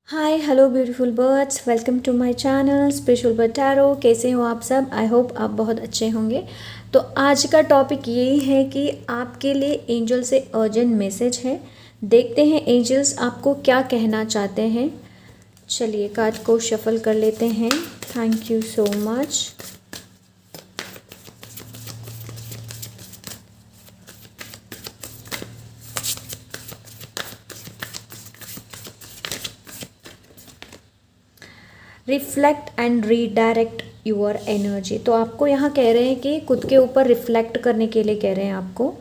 Hi hello beautiful birds, welcome to my channel special bird tarot. कैसे हो आप सब? आई होप आप बहुत अच्छे होंगे। तो आज का टॉपिक यही है कि आपके लिए एंजल से अर्जेंट मैसेज है। देखते हैं एंजल्स आपको क्या कहना चाहते हैं। चलिए कार्ड को शफल कर लेते हैं। Thank you so much. Reflect and redirect your energy. तो आपको यहाँ कह रहे हैं कि खुद के ऊपर रिफ्लेक्ट करने के लिए कह रहे हैं आपको।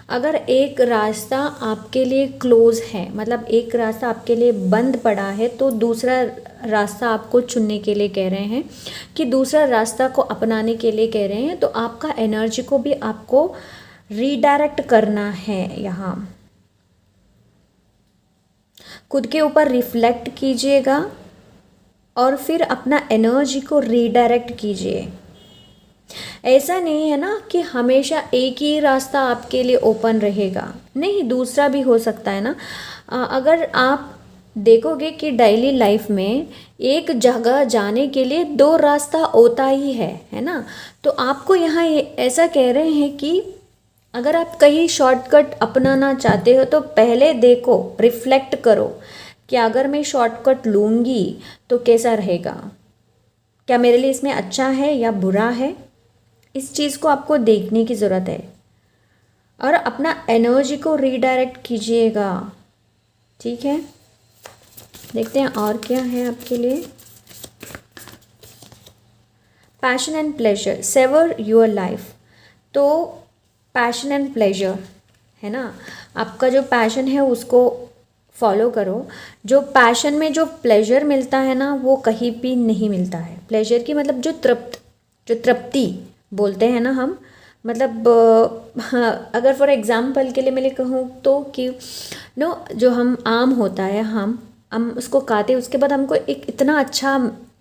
अगर एक रास्ता आपके लिए क्लोज है, मतलब एक रास्ता आपके लिए बंद पड़ा है, तो दूसरा रास्ता आपको चुनने के लिए कह रहे हैं कि दूसरा रास्ता को अपनाने के लिए कह रहे हैं। तो आपका एनर्जी को भी आपको रीडायरेक्ट करना है। यहाँ खुद के ऊपर रिफ्लेक्ट कीजिएगा और फिर अपना एनर्जी को रीडायरेक्ट कीजिए। ऐसा नहीं है ना कि हमेशा एक ही रास्ता आपके लिए ओपन रहेगा, नहीं, दूसरा भी हो सकता है ना। अगर आप देखोगे कि डेली लाइफ में एक जगह जाने के लिए दो रास्ता होता ही है ना। तो आपको यहाँ ऐसा कह रहे हैं कि अगर आप कहीं शॉर्टकट अपनाना चाहते हो तो पहले देखो, रिफ्लेक्ट करो कि अगर मैं शॉर्टकट लूँगी तो कैसा रहेगा, क्या मेरे लिए इसमें अच्छा है या बुरा है। इस चीज़ को आपको देखने की ज़रूरत है और अपना एनर्जी को रीडायरेक्ट कीजिएगा। ठीक है, देखते हैं और क्या है आपके लिए। Passion and pleasure, savour your life. तो पैशन एंड प्लेजर है ना, आपका जो पैशन है उसको फॉलो करो। जो पैशन में जो प्लेजर मिलता है ना, वो कहीं भी नहीं मिलता है। प्लेजर की मतलब जो तृप्ति बोलते हैं ना हम, मतलब हाँ, अगर फॉर एग्जांपल के लिए मैं कहूँ तो कि जो हम आम होता है, हम उसको खाते, उसके बाद हमको एक इतना अच्छा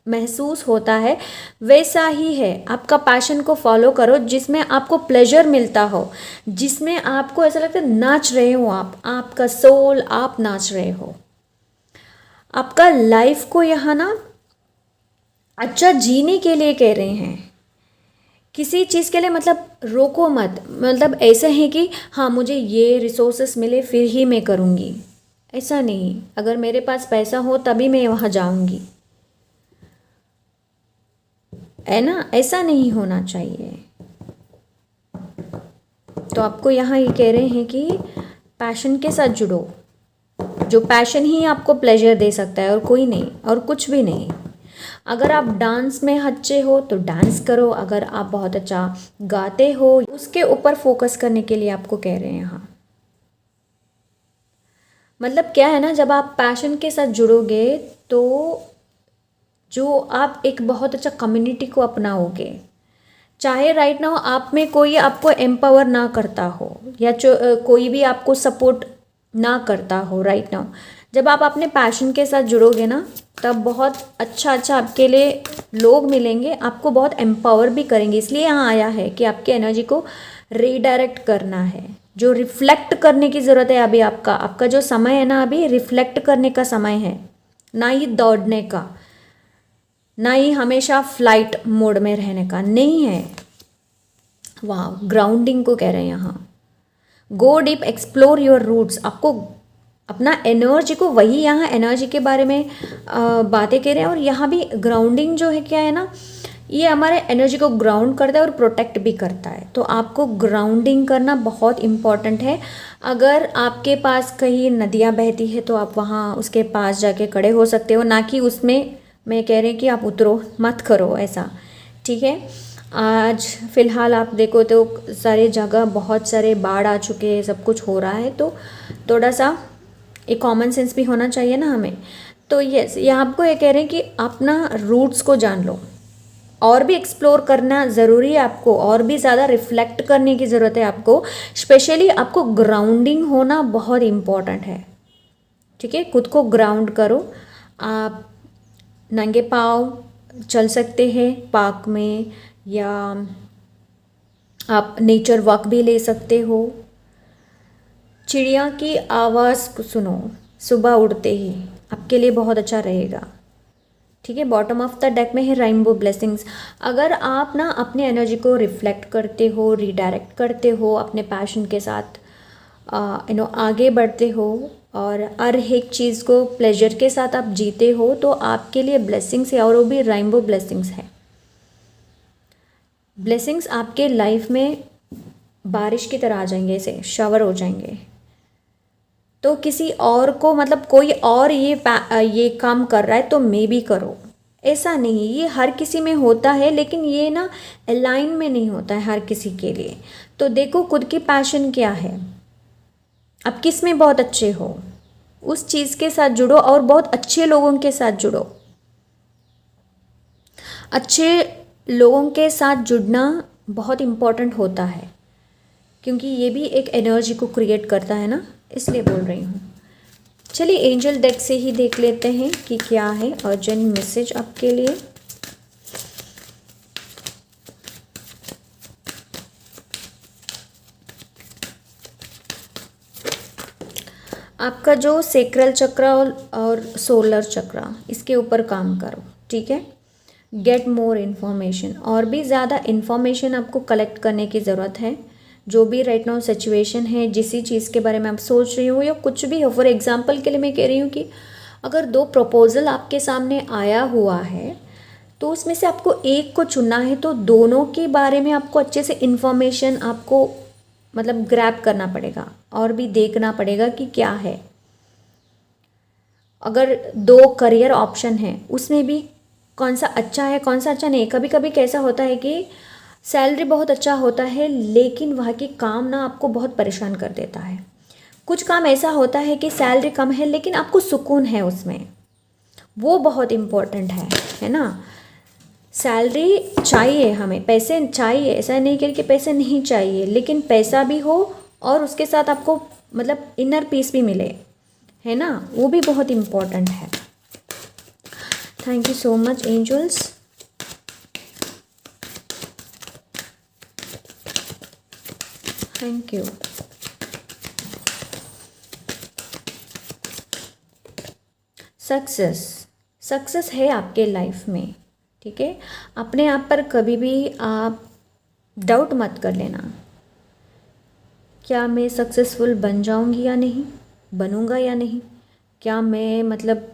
महसूस होता है। वैसा ही है, आपका पैशन को फॉलो करो जिसमें आपको प्लेजर मिलता हो, जिसमें आपको ऐसा लगता है नाच रहे हो आप, आपका सोल आप नाच रहे हो। आपका लाइफ को यहाँ ना अच्छा जीने के लिए कह रहे हैं। किसी चीज़ के लिए मतलब रोको मत, मतलब ऐसे है कि हाँ मुझे ये रिसोर्सेस मिले फिर ही मैं करूँगी, ऐसा नहीं। अगर मेरे पास पैसा हो तभी मैं वहाँ जाऊँगी, है ना, ऐसा नहीं होना चाहिए। तो आपको यहाँ ये कह रहे हैं कि पैशन के साथ जुड़ो, जो पैशन ही आपको प्लेजर दे सकता है और कोई नहीं, और कुछ भी नहीं। अगर आप डांस में अच्छे हो तो डांस करो, अगर आप बहुत अच्छा गाते हो उसके ऊपर फोकस करने के लिए आपको कह रहे हैं यहाँ। मतलब क्या है ना, जब आप पैशन के साथ जुड़ोगे तो जो आप एक बहुत अच्छा कम्युनिटी को अपनाओगे। चाहे राइट नाउ आप में कोई आपको एम्पावर ना करता हो या कोई भी आपको सपोर्ट ना करता हो राइट नाउ, जब आप अपने पैशन के साथ जुड़ोगे ना, तब बहुत अच्छा अच्छा आपके लिए लोग मिलेंगे, आपको बहुत एम्पावर भी करेंगे। इसलिए यहाँ आया है कि आपके एनर्जी को रीडायरेक्ट करना है, जो रिफ्लेक्ट करने की ज़रूरत है। अभी आपका जो समय है ना, अभी रिफ्लेक्ट करने का समय है, ना ही दौड़ने का, ना ही हमेशा फ्लाइट मोड में रहने का, नहीं है। वाह, ग्राउंडिंग को कह रहे हैं यहाँ। Go deep, explore your roots. आपको अपना एनर्जी को, वही यहाँ एनर्जी के बारे में बातें कह रहे हैं। और यहाँ भी ग्राउंडिंग जो है क्या है ना, ये हमारे एनर्जी को ग्राउंड करता है और प्रोटेक्ट भी करता है। तो आपको ग्राउंडिंग करना बहुत इम्पॉर्टेंट है। अगर आपके पास कहीं नदियाँ बहती है तो आप वहाँ उसके पास जाके खड़े हो सकते हो, ना कि उसमें मैं कह रही कि आप उतरो मत, करो ऐसा। ठीक है, आज फ़िलहाल आप देखो तो सारे जगह बहुत सारे बाढ़ आ चुके हैं, सब कुछ हो रहा है। तो थोड़ा सा एक कॉमन सेंस भी होना चाहिए ना हमें। तो यस, ये आपको ये कह रहे हैं कि अपना रूट्स को जान लो, और भी एक्सप्लोर करना ज़रूरी है आपको, और भी ज़्यादा रिफ्लेक्ट करने की ज़रूरत है आपको। स्पेशली आपको ग्राउंडिंग होना बहुत इम्पॉर्टेंट है। ठीक है, खुद को ग्राउंड करो। आप नंगे पाँव चल सकते हैं पार्क में, या आप नेचर वॉक भी ले सकते हो। चिड़िया की आवाज़ सुनो सुबह उठते ही, आपके लिए बहुत अच्छा रहेगा। ठीक है, बॉटम ऑफ द डेक में है रेनबो ब्लेसिंग्स। अगर आप ना अपनी एनर्जी को रिफ्लेक्ट करते हो, रीडायरेक्ट करते हो, अपने पैशन के साथ आगे बढ़ते हो और हर एक चीज़ को प्लेजर के साथ आप जीते हो, तो आपके लिए ब्लेसिंग्स है और वो भी रेनबो ब्लेसिंग्स है। ब्लेसिंग्स आपके लाइफ में बारिश की तरह आ जाएंगे, ऐसे शावर हो जाएंगे। तो किसी और को मतलब कोई और ये काम कर रहा है तो मैं भी करो, ऐसा नहीं। ये हर किसी में होता है, लेकिन ये ना अलाइन में नहीं होता है हर किसी के लिए। तो देखो खुद की पैशन क्या है, आप किस में बहुत अच्छे हो, उस चीज़ के साथ जुड़ो और बहुत अच्छे लोगों के साथ जुड़ो। अच्छे लोगों के साथ जुड़ना बहुत इम्पोर्टेंट होता है, क्योंकि ये भी एक एनर्जी को क्रिएट करता है ना, इसलिए बोल रही हूँ। चलिए एंजल डेक से ही देख लेते हैं कि क्या है अर्जेंट मैसेज आपके लिए। आपका जो सेक्रल चक्र और सोलर चक्र, इसके ऊपर काम करो। ठीक है, गेट मोर इन्फॉर्मेशन, और भी ज़्यादा इन्फॉर्मेशन आपको कलेक्ट करने की ज़रूरत है। जो भी राइट नाउ सिचुएशन है, जिस चीज़ के बारे में आप सोच रही हो या कुछ भी हो, फॉर एग्जांपल के लिए मैं कह रही हूँ कि अगर 2 प्रपोजल आपके सामने आया हुआ है तो उसमें से आपको एक को चुनना है, तो दोनों के बारे में आपको अच्छे से इन्फॉर्मेशन आपको मतलब ग्रैब करना पड़ेगा और भी देखना पड़ेगा कि क्या है। अगर 2 करियर ऑप्शन है, उसमें भी कौन सा अच्छा है कौन सा अच्छा नहीं। कभी कभी कैसा होता है कि सैलरी बहुत अच्छा होता है, लेकिन वहाँ की काम ना आपको बहुत परेशान कर देता है। कुछ काम ऐसा होता है कि सैलरी कम है लेकिन आपको सुकून है उसमें, वो बहुत इम्पोर्टेंट है ना। सैलरी चाहिए, हमें पैसे चाहिए, ऐसा नहीं कि पैसे नहीं चाहिए, लेकिन पैसा भी हो और उसके साथ आपको मतलब इनर पीस भी मिले, है ना, वो भी बहुत इम्पोर्टेंट है। Thank you so much angels. Thank you. Success है आपके लाइफ में। ठीक है, अपने आप पर कभी भी आप डाउट मत कर लेना, क्या मैं सक्सेसफुल बन जाऊंगी या नहीं, बनूंगा या नहीं, क्या मैं मतलब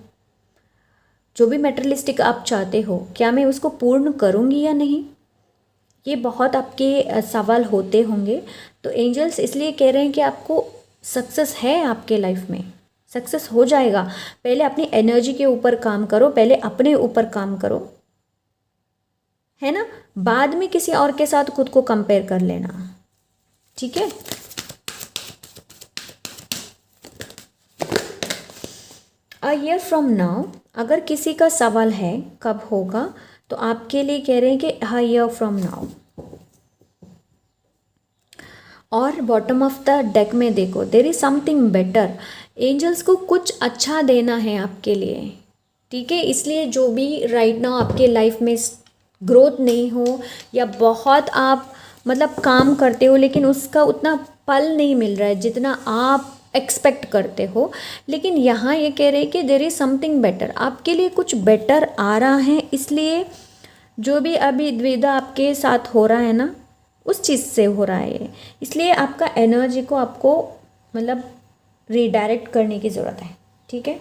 जो भी मटेरियलिस्टिक आप चाहते हो क्या मैं उसको पूर्ण करूंगी या नहीं। ये बहुत आपके सवाल होते होंगे, तो एंजल्स इसलिए कह रहे हैं कि आपको सक्सेस है आपके लाइफ में, सक्सेस हो जाएगा। पहले अपनी एनर्जी के ऊपर काम करो, पहले अपने ऊपर काम करो, है ना, बाद में किसी और के साथ खुद को कंपेयर कर लेना। ठीक है, अ ईयर फ्रॉम नाउ, अगर किसी का सवाल है कब होगा, तो आपके लिए कह रहे हैं कि अ ईयर फ्रॉम नाउ। और बॉटम ऑफ द डेक में देखो, there is something better. Angels को कुछ अच्छा देना है आपके लिए। ठीक है, इसलिए जो भी राइट नाउ आपके लाइफ में ग्रोथ नहीं हो या बहुत आप मतलब काम करते हो लेकिन उसका उतना फल नहीं मिल रहा है जितना आप एक्सपेक्ट करते हो, लेकिन यहाँ ये कह रहे हैं कि देयर इज़ समथिंग बेटर, आपके लिए कुछ बेटर आ रहा है। इसलिए जो भी अभी द्विधा आपके साथ हो रहा है ना, उस चीज़ से हो रहा है, इसलिए आपका एनर्जी को आपको मतलब रीडायरेक्ट करने की ज़रूरत है। ठीक है,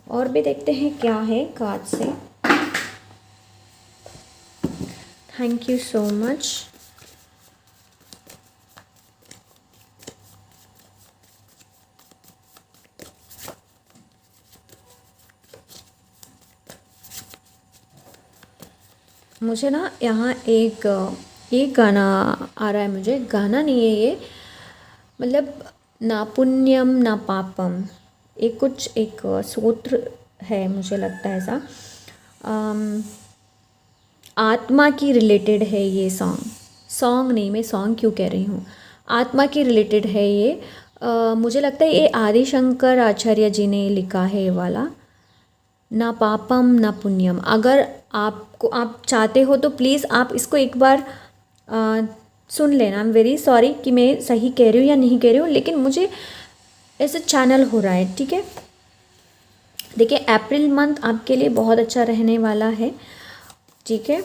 और भी देखते हैं क्या है कार्ड से। Thank you so much. मुझे ना यहाँ एक गाना आ रहा है, मुझे गाना नहीं है ये, मतलब ना पुण्यम ना पापम, एक सूत्र है मुझे लगता है ऐसा। आत्मा की रिलेटेड है ये सॉन्ग नहीं, मैं सॉन्ग क्यों कह रही हूँ, आत्मा की रिलेटेड है ये। मुझे लगता है ये आदिशंकर आचार्य जी ने लिखा है ये वाला, ना पापम ना पुण्यम। अगर आप चाहते हो तो प्लीज़ आप इसको एक बार सुन लेना। आई एम वेरी सॉरी कि मैं सही कह रही हूँ या नहीं कह रही हूँ, लेकिन मुझे ऐसे चैनल हो रहा है। ठीक है, देखिए अप्रैल मंथ आपके लिए बहुत अच्छा रहने वाला है, ठीक है,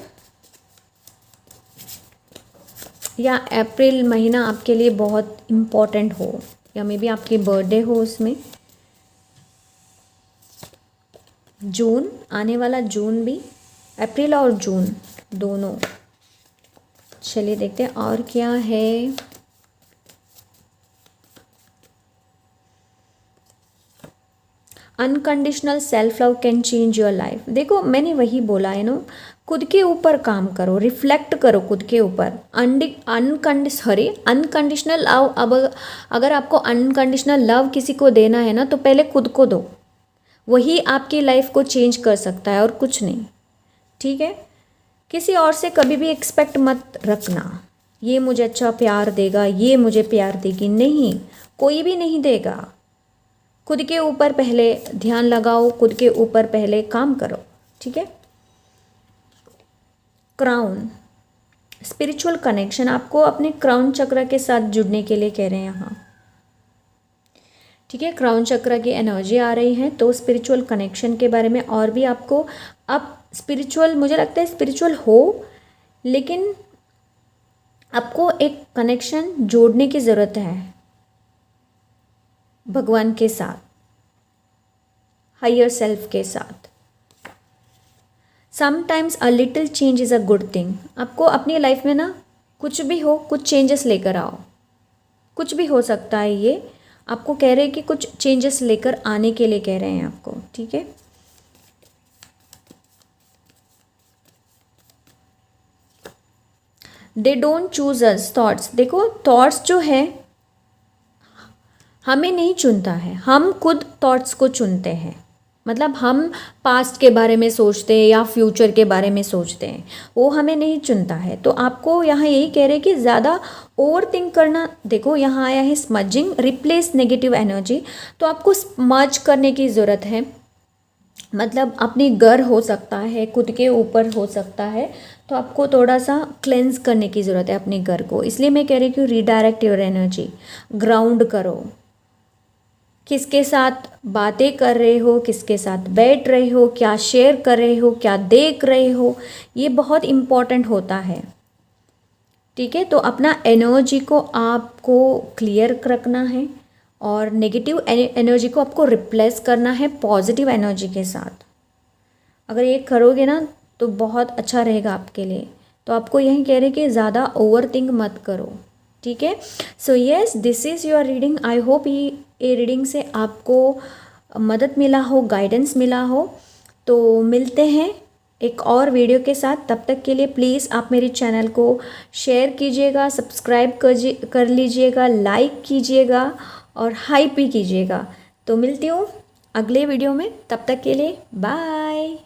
या अप्रैल महीना आपके लिए बहुत इम्पोर्टेंट हो, या मे बी आपकी बर्थडे हो उसमें। जून आने वाला, जून भी, अप्रैल और जून दोनों। चलिए देखते हैं और क्या है। Unconditional self love can change your life. देखो मैंने वही बोला है ना, खुद के ऊपर काम करो, रिफ्लेक्ट करो खुद के ऊपर। अनकंडीशनल लव, अब अगर आपको अनकंडीशनल लव किसी को देना है ना, तो पहले खुद को दो, वही आपकी लाइफ को चेंज कर सकता है और कुछ नहीं, ठीक है। किसी और से कभी भी एक्सपेक्ट मत रखना, ये मुझे अच्छा प्यार देगा, ये मुझे प्यार देगी, नहीं, कोई भी नहीं देगा। खुद के ऊपर पहले ध्यान लगाओ, खुद के ऊपर पहले काम करो, ठीक है। क्राउन, स्पिरिचुअल कनेक्शन, आपको अपने क्राउन चक्र के साथ जुड़ने के लिए कह रहे हैं यहाँ, ठीक है। क्राउन चक्र की एनर्जी आ रही है, तो स्पिरिचुअल कनेक्शन के बारे में और भी आपको, अब स्पिरिचुअल, मुझे लगता है स्पिरिचुअल हो, लेकिन आपको एक कनेक्शन जोड़ने की ज़रूरत है भगवान के साथ, हायर सेल्फ के साथ। Sometimes a little change is a good thing. आपको अपनी लाइफ में ना कुछ भी हो, कुछ चेंजेस लेकर आओ, कुछ भी हो सकता है, ये आपको कह रहे हैं कि कुछ चेंजेस लेकर आने के लिए कह रहे हैं आपको, ठीक है। They don't choose us thoughts. देखो थॉट्स जो है हमें नहीं चुनता है, हम खुद थॉट्स को चुनते हैं। मतलब हम पास्ट के बारे में सोचते हैं या फ्यूचर के बारे में सोचते हैं, वो हमें नहीं चुनता है। तो आपको यहाँ यही कह रहे हैं कि ज़्यादा ओवर थिंक करना, देखो यहाँ आया है स्मजिंग, रिप्लेस नेगेटिव एनर्जी, तो आपको स्मज करने की ज़रूरत है। मतलब अपनी घर हो सकता है, खुद के ऊपर हो सकता है, तो आपको थोड़ा सा क्लेंज करने की ज़रूरत है अपने घर को। इसलिए मैं कह रही हूँ कि रीडायरेक्ट योर एनर्जी, ग्राउंड करो, किसके साथ बातें कर रहे हो, किसके साथ बैठ रहे हो, क्या शेयर कर रहे हो, क्या देख रहे हो, ये बहुत इम्पॉर्टेंट होता है, ठीक है। तो अपना एनर्जी को आपको क्लियर रखना है और नेगेटिव एनर्जी को आपको रिप्लेस करना है पॉजिटिव एनर्जी के साथ। अगर ये करोगे ना तो बहुत अच्छा रहेगा आपके लिए। तो आपको यही कह रहे कि ज़्यादा ओवर थिंक मत करो, ठीक है। So yes, this is your reading. I hope ये रीडिंग से आपको मदद मिला हो, गाइडेंस मिला हो। तो मिलते हैं एक और वीडियो के साथ, तब तक के लिए प्लीज़ आप मेरे चैनल को शेयर कीजिएगा, सब्सक्राइब कर लीजिएगा, लाइक कीजिएगा और हाइप भी कीजिएगा। तो मिलती हूँ अगले वीडियो में, तब तक के लिए बाय।